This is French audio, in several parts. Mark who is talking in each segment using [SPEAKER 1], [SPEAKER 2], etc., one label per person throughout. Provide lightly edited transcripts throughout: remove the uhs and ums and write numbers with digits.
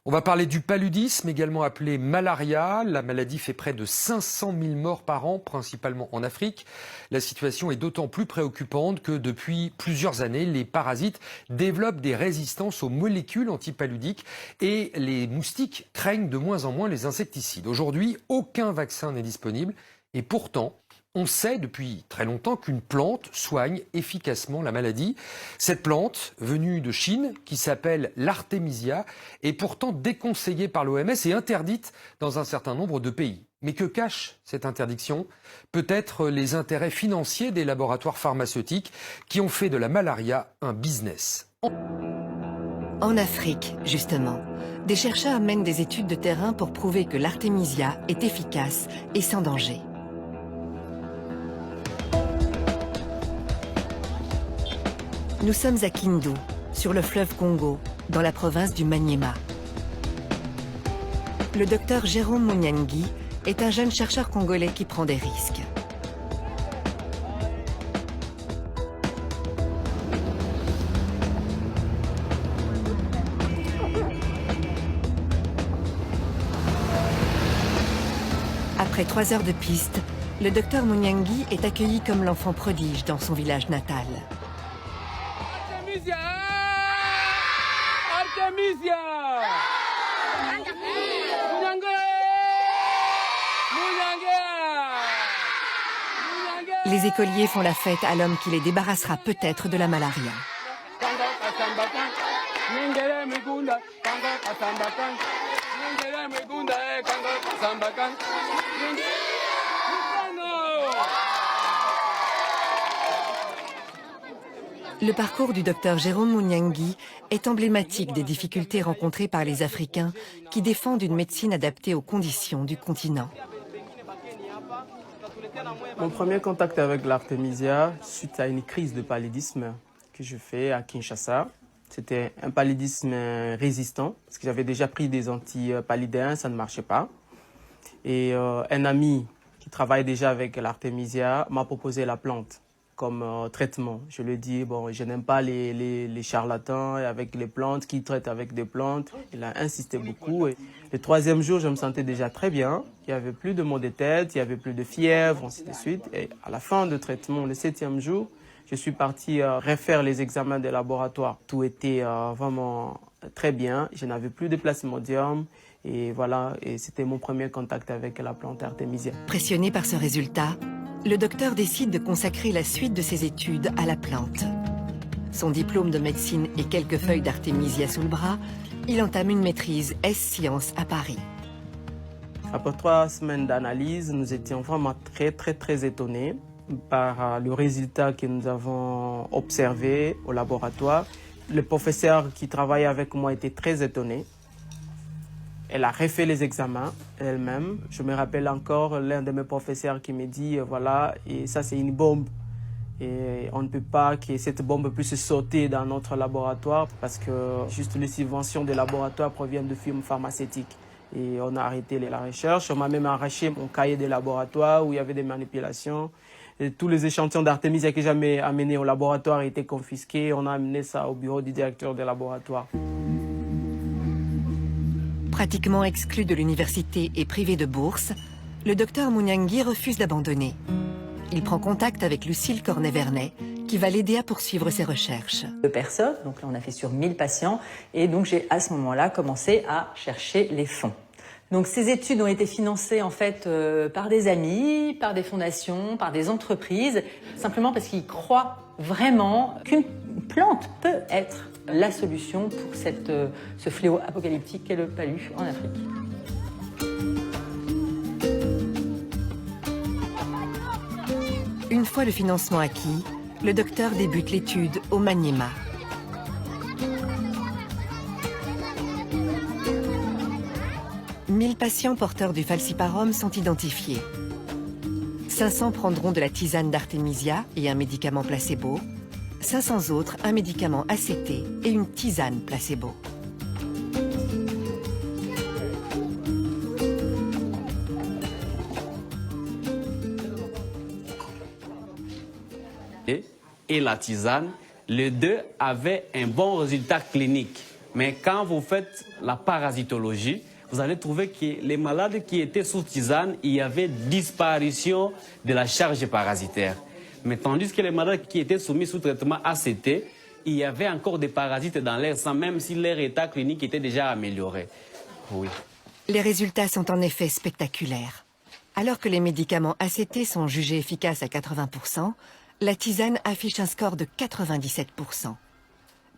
[SPEAKER 1] On va parler du paludisme, également appelé malaria. La maladie fait près de 500 000 morts par an, principalement en Afrique. La situation est d'autant plus préoccupante que depuis plusieurs années, les parasites développent des résistances aux molécules antipaludiques et les moustiques craignent de moins en moins les insecticides. Aujourd'hui, aucun vaccin n'est disponible et pourtant, on sait depuis très longtemps qu'une plante soigne efficacement la maladie. Cette plante, venue de Chine, qui s'appelle l'artémisia, est pourtant déconseillée par l'OMS et interdite dans un certain nombre de pays. Mais que cache cette interdiction? Peut-être les intérêts financiers des laboratoires pharmaceutiques qui ont fait de la malaria un business.
[SPEAKER 2] En Afrique, justement, des chercheurs mènent des études de terrain pour prouver que l'artémisia est efficace et sans danger. Nous sommes à Kindu, sur le fleuve Congo, dans la province du Maniema. Le docteur Jérôme Munyangi est un jeune chercheur congolais qui prend des risques. Après 3 heures de piste, le docteur Munyangi est accueilli comme l'enfant prodige dans son village natal.
[SPEAKER 3] Artémisia!
[SPEAKER 2] Les écoliers font la fête à l'homme qui les débarrassera peut-être de la malaria. Le parcours du docteur Jérôme Munyangi est emblématique des difficultés rencontrées par les Africains qui défendent une médecine adaptée aux conditions du continent.
[SPEAKER 4] Mon premier contact avec l'artémisia, suite à une crise de paludisme que je fais à Kinshasa. C'était un paludisme résistant, parce que j'avais déjà pris des antipaludéens, ça ne marchait pas. Et un ami qui travaille déjà avec l'artémisia m'a proposé la plante comme traitement. Je lui ai dit, bon, je n'aime pas les charlatans avec les plantes, qui traitent avec des plantes. Il a insisté beaucoup. Et le 3e jour, je me sentais déjà très bien. Il n'y avait plus de maux de tête, il n'y avait plus de fièvre, ainsi de suite. Et à la fin du traitement, le 7e jour, je suis parti refaire les examens des laboratoires. Tout était vraiment très bien. Je n'avais plus de plasmodium. Et voilà, et c'était mon premier contact avec la plante artémisia.
[SPEAKER 2] Pressionné par ce résultat, le docteur décide de consacrer la suite de ses études à la plante. Son diplôme de médecine et quelques feuilles d'artémisia sous le bras, il entame une maîtrise S-Sciences à Paris.
[SPEAKER 4] Après 3 semaines d'analyse, nous étions vraiment très étonnés par le résultat que nous avons observé au laboratoire. Le professeur qui travaillait avec moi était très étonné. Elle a refait les examens elle-même. Je me rappelle encore l'un de mes professeurs qui me dit, voilà, et ça c'est une bombe. Et on ne peut pas que cette bombe puisse sauter dans notre laboratoire parce que juste les subventions des laboratoires proviennent de firmes pharmaceutiques. Et on a arrêté la recherche. On m'a même arraché mon cahier de laboratoire où il y avait des manipulations. Et tous les échantillons d'artémisia que j'avais amenés au laboratoire étaient confisqués. On a amené ça au bureau du directeur des laboratoires.
[SPEAKER 2] Pratiquement exclu de l'université et privé de bourse, le docteur Munyangi refuse d'abandonner. Il prend contact avec Lucille Cornet-Vernet, qui va l'aider à poursuivre ses recherches.
[SPEAKER 5] 2 personnes, donc là on a fait sur 1000 patients, et donc j'ai à ce moment-là commencé à chercher les fonds. Donc ces études ont été financées en fait par des amis, par des fondations, par des entreprises, simplement parce qu'ils croient vraiment qu'une plante peut être la solution pour ce fléau apocalyptique qu'est le palu en Afrique.
[SPEAKER 2] Une fois le financement acquis, le docteur débute l'étude au Maniema. « 1000 patients porteurs du falciparum sont identifiés. 500 prendront de la tisane d'artémisia et un médicament placebo. 500 autres, un médicament ACT et une tisane placebo.
[SPEAKER 6] Et la tisane, les deux avaient un bon résultat clinique.
[SPEAKER 3] Mais quand vous faites la parasitologie, vous allez trouver que les malades qui étaient sous tisane, il y avait disparition de la charge parasitaire. Mais tandis que les malades qui étaient soumis sous traitement ACT, il y avait encore des parasites dans l'air sang, même si leur état clinique était déjà amélioré. Oui.
[SPEAKER 2] Les résultats sont en effet spectaculaires. Alors que les médicaments ACT sont jugés efficaces à 80%, la tisane affiche un score de 97%.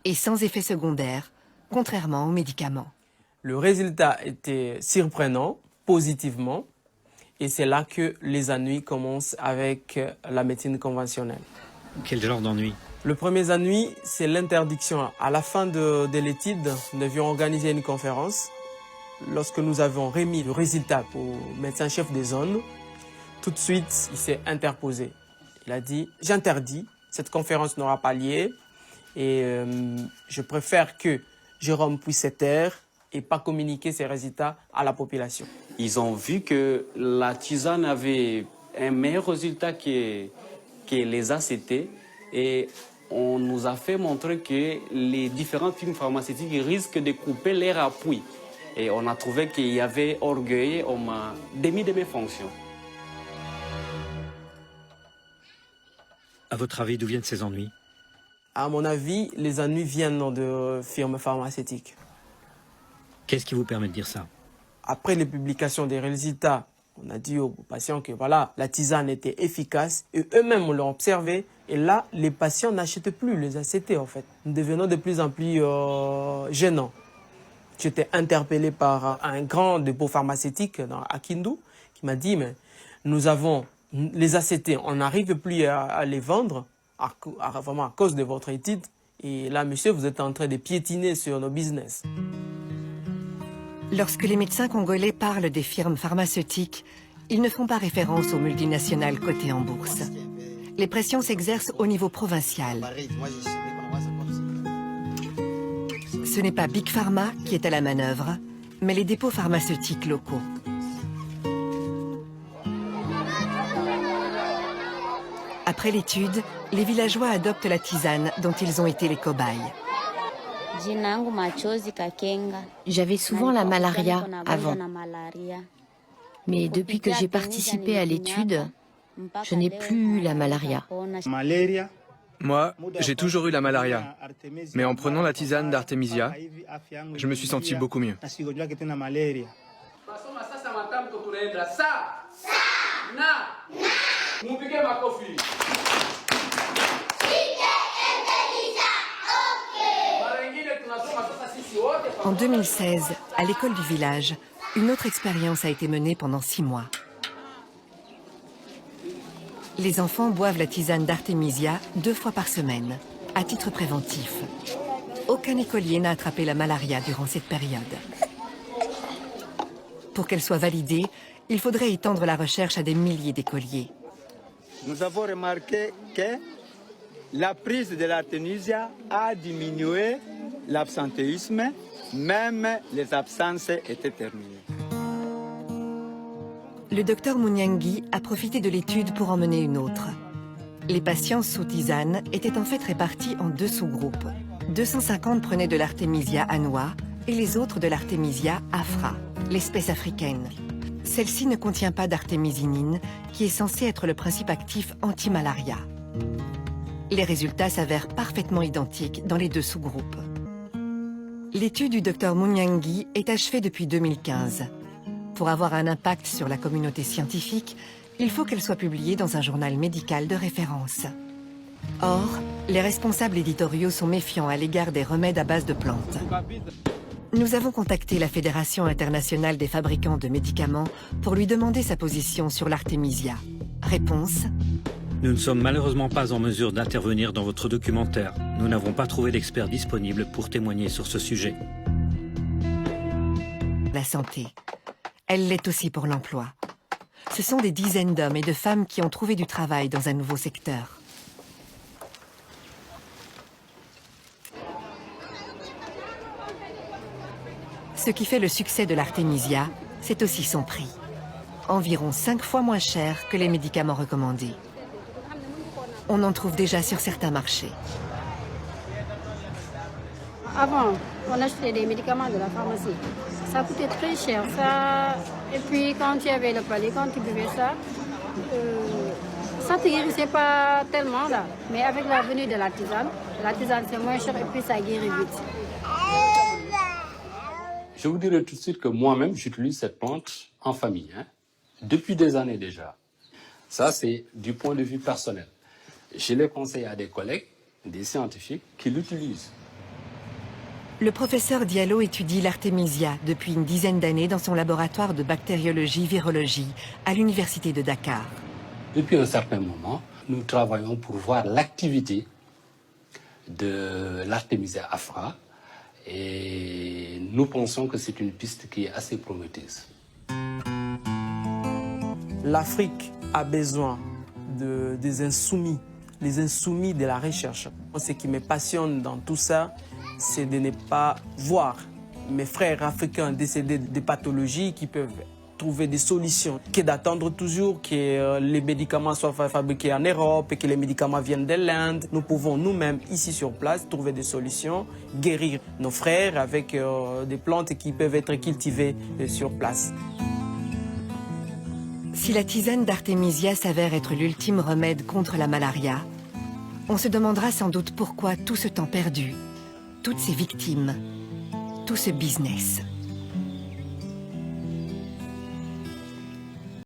[SPEAKER 2] Et sans effet secondaire, contrairement aux médicaments.
[SPEAKER 4] Le résultat était surprenant, positivement, et c'est là que les ennuis commencent avec la médecine conventionnelle.
[SPEAKER 6] Quel genre d'ennui?
[SPEAKER 4] Le premier ennui, c'est l'interdiction. À la fin de l'étude, nous devions organiser une conférence. Lorsque nous avons remis le résultat au médecin-chef des zones, tout de suite, il s'est interposé. Il a dit « J'interdis, cette conférence n'aura pas lieu et je préfère que Jérôme puisse se taire et pas communiquer ses résultats à la population. »
[SPEAKER 3] Ils ont vu que la tisane avait un meilleur résultat que les ACT et on nous a fait montrer que les différentes firmes pharmaceutiques risquent de couper leur appui. Et on a trouvé qu'il y avait orgueil, on m'a démis de mes fonctions.
[SPEAKER 6] À votre avis, d'où viennent ces ennuis?
[SPEAKER 4] À mon avis, les ennuis viennent de firmes pharmaceutiques.
[SPEAKER 6] Qu'est-ce qui vous permet de dire ça?
[SPEAKER 4] Après les publications des résultats, on a dit aux patients que voilà, la tisane était efficace et eux-mêmes l'ont observé. Et là, les patients n'achètent plus les ACT en fait. Nous devenons de plus en plus gênants. J'étais interpellé par un grand dépôt pharmaceutique à Kindu qui m'a dit mais nous avons les ACT, on n'arrive plus à les vendre vraiment à cause de votre étude. Et là, monsieur, vous êtes en train de piétiner sur nos business.
[SPEAKER 2] Lorsque les médecins congolais parlent des firmes pharmaceutiques, ils ne font pas référence aux multinationales cotées en bourse. Les pressions s'exercent au niveau provincial. Ce n'est pas Big Pharma qui est à la manœuvre, mais les dépôts pharmaceutiques locaux. Après l'étude, les villageois adoptent la tisane dont ils ont été les cobayes.
[SPEAKER 7] J'avais souvent la malaria avant. Mais depuis que j'ai participé à l'étude, je n'ai plus eu la malaria.
[SPEAKER 8] Moi, j'ai toujours eu la malaria. Mais en prenant la tisane d'Artemisia, je me suis senti beaucoup mieux.
[SPEAKER 2] En 2016, à l'école du village, une autre expérience a été menée pendant 6 mois. Les enfants boivent la tisane d'Artemisia 2 fois par semaine, à titre préventif. Aucun écolier n'a attrapé la malaria durant cette période. Pour qu'elle soit validée, il faudrait étendre la recherche à des milliers d'écoliers.
[SPEAKER 9] Nous avons remarqué que la prise de l'Artemisia a diminué l'absentéisme, même les absences étaient terminées.
[SPEAKER 2] Le docteur Munyangi a profité de l'étude pour en mener une autre. Les patients sous tisane étaient en fait répartis en 2 sous-groupes. 250 prenaient de l'Artemisia annua et les autres de l'Artemisia afra, l'espèce africaine. Celle-ci ne contient pas d'artémisinine, qui est censée être le principe actif anti-malaria. Les résultats s'avèrent parfaitement identiques dans les 2 sous-groupes. L'étude du docteur Munyangi est achevée depuis 2015. Pour avoir un impact sur la communauté scientifique, il faut qu'elle soit publiée dans un journal médical de référence. Or, les responsables éditoriaux sont méfiants à l'égard des remèdes à base de plantes. Nous avons contacté la Fédération internationale des fabricants de médicaments pour lui demander sa position sur l'Artemisia. Réponse:
[SPEAKER 6] Nous ne sommes malheureusement pas en mesure d'intervenir dans votre documentaire. Nous n'avons pas trouvé d'experts disponibles pour témoigner sur ce sujet.
[SPEAKER 2] La santé. Elle l'est aussi pour l'emploi. Ce sont des dizaines d'hommes et de femmes qui ont trouvé du travail dans un nouveau secteur. Ce qui fait le succès de l'Artemisia, c'est aussi son prix. Environ 5 fois moins cher que les médicaments recommandés. On en trouve déjà sur certains marchés.
[SPEAKER 10] Avant, on achetait des médicaments de la pharmacie. Ça coûtait très cher. Ça... Et puis quand tu avais le palais, quand tu buvais ça, ça ne te guérissait pas tellement là. Mais avec la venue de la tisane c'est moins cher et puis ça guérit vite.
[SPEAKER 11] Je vous dirai tout de suite que moi-même, j'utilise cette plante en famille, depuis des années déjà. Ça, c'est du point de vue personnel. Je l'ai conseillé à des collègues, des scientifiques, qui l'utilisent.
[SPEAKER 2] Le professeur Diallo étudie l'artémisia depuis une dizaine d'années dans son laboratoire de bactériologie-virologie à l'université de Dakar.
[SPEAKER 11] Depuis un certain moment, nous travaillons pour voir l'activité de l'Artemisia afra et nous pensons que c'est une piste qui est assez prometteuse.
[SPEAKER 4] L'Afrique a besoin des insoumis, les insoumis de la recherche. Ce qui me passionne dans tout ça, c'est de ne pas voir mes frères africains décédés de pathologies qui peuvent trouver des solutions, que d'attendre toujours que les médicaments soient fabriqués en Europe et que les médicaments viennent de l'Inde. Nous pouvons nous-mêmes, ici sur place, trouver des solutions, guérir nos frères avec des plantes qui peuvent être cultivées sur place.
[SPEAKER 2] Si la tisane d'artémisia s'avère être l'ultime remède contre la malaria, on se demandera sans doute pourquoi tout ce temps perdu, toutes ces victimes, tout ce business.